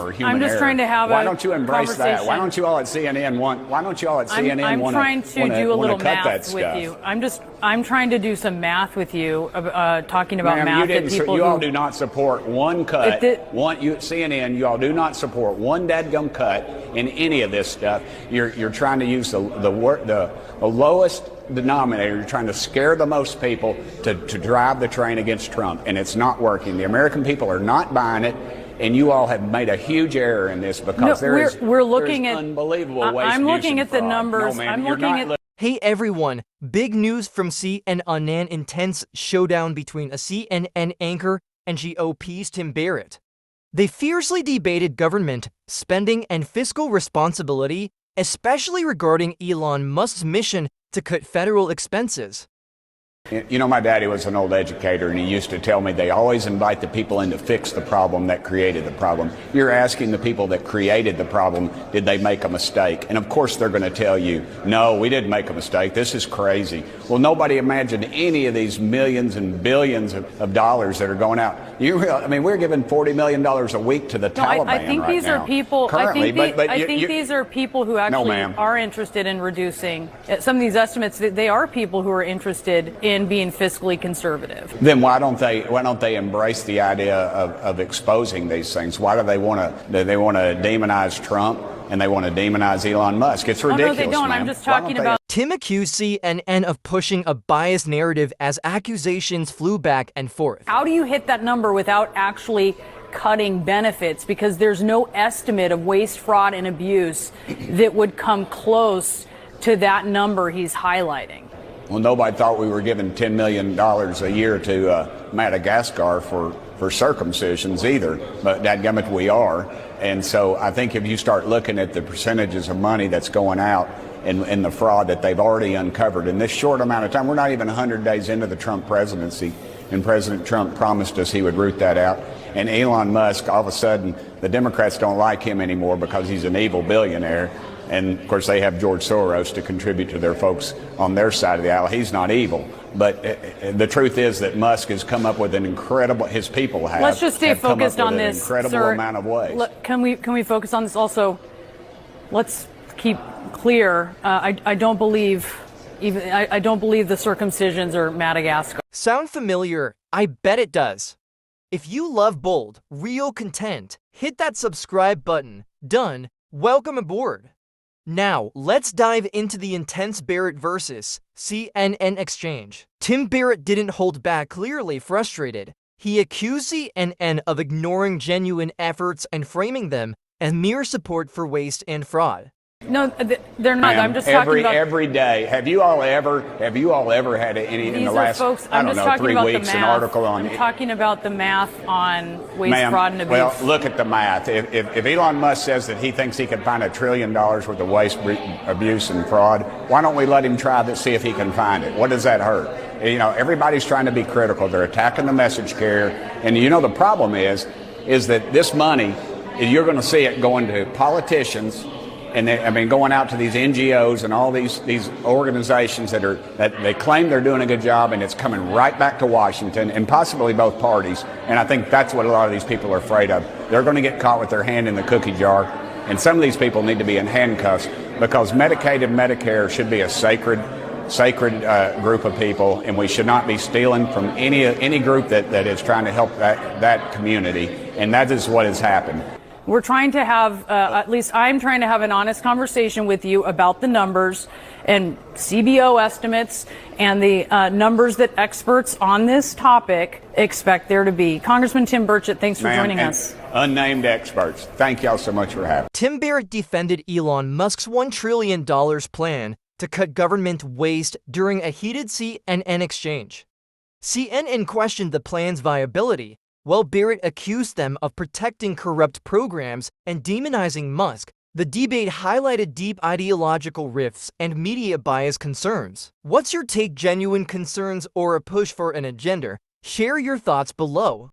or human I'm just error. trying to have Why a don't you embrace that? Why conversation. don't you all at CNN want? Why don't you all at CNN I'm want trying to do a little cut that math stuff? with you. I'm trying to do some math with you, talking about Ma'am, math that people you who, all do not support one cut. CNN, you all do not support one dadgum cut in any of this stuff. You're trying to use the lowest denominator. You're trying to scare the most people to drive the train against Trump, and it's not working. The American people are not buying it. And you all have made a huge error in this because we're looking at unbelievable waste. I'm looking at the fraud. numbers. No, ma'am, I'm you're looking not at. Hey everyone, big news from CNN: intense showdown between a CNN anchor and GOP's Tim Barrett. They fiercely debated government, spending, and fiscal responsibility, especially regarding Elon Musk's mission to cut federal expenses. You know, my daddy was an old educator, and he used to tell me they always invite the people in to fix the problem that created the problem. You're asking the people that created the problem, did they make a mistake? And of course they're going to tell you, no, we didn't make a mistake. This is crazy. Well, nobody imagined any of these millions and billions of dollars that are going out. I mean, we're giving $40 million a week to the Taliban I think right these now. are people. Currently, I think these are people who actually are interested in reducing some of these estimates. They are people who are interested in being fiscally conservative. Then why don't they embrace the idea of exposing these things? Why do they want to demonize Trump and they want to demonize Elon Musk? It's ridiculous. Oh, no, they don't. I'm just talking about. Tim accused CNN of pushing a biased narrative as accusations flew back and forth. How do you hit that number without actually cutting benefits? Because there's no estimate of waste, fraud, and abuse that would come close to that number he's highlighting. Well, nobody thought we were giving $10 million a year to Madagascar for circumcisions either, but dadgummit, we are. And so I think if you start looking at the percentages of money that's going out and the fraud that they've already uncovered in this short amount of time, we're not even 100 days into the Trump presidency, and President Trump promised us he would root that out. And Elon Musk, all of a sudden, the Democrats don't like him anymore because he's an evil billionaire. And, of course, they have George Soros to contribute to their folks on their side of the aisle. He's not evil. But the truth is that Musk has come up with an incredible, his people have. Let's just stay focused on this, incredible sir. amount of ways. Can we focus on this also? Let's keep clear. I don't believe the circumcisions or Madagascar. Sound familiar? I bet it does. If you love bold, real content, hit that subscribe button. Done. Welcome aboard. Now, let's dive into the intense Barrett versus CNN exchange. Tim Barrett didn't hold back, clearly frustrated. He accused CNN of ignoring genuine efforts and framing them as mere support for waste and fraud. No, they're not. I'm just talking about every day. Have you all ever had any in the last, I don't know, 3 weeks, an article on it? I'm talking about the math on waste, fraud, and abuse. Well, look at the math. If Elon Musk says that he thinks he can find $1 trillion worth of waste, abuse, and fraud, why don't we let him try to see if he can find it? What does that hurt? You know, everybody's trying to be critical. They're attacking the message carrier. And you know the problem is that this money, you're going to see it going to politicians, and going out to these NGOs and all these organizations that they claim they're doing a good job, and it's coming right back to Washington and possibly both parties. And I think that's what a lot of these people are afraid of. They're going to get caught with their hand in the cookie jar, and some of these people need to be in handcuffs because Medicaid and Medicare should be a sacred group of people, and we should not be stealing from any group that is trying to help that community, and that is what has happened. We're trying to have, at least I'm trying to have an honest conversation with you about the numbers and CBO estimates and the numbers that experts on this topic expect there to be. Congressman Tim Burchett, thanks for joining us. Unnamed experts, thank y'all so much for having me. Tim Barrett defended Elon Musk's $1 trillion plan to cut government waste during a heated CNN exchange. CNN questioned the plan's viability, while Barrett accused them of protecting corrupt programs and demonizing Musk. The debate highlighted deep ideological rifts and media bias concerns. What's your take? Genuine concerns or a push for an agenda? Share your thoughts below.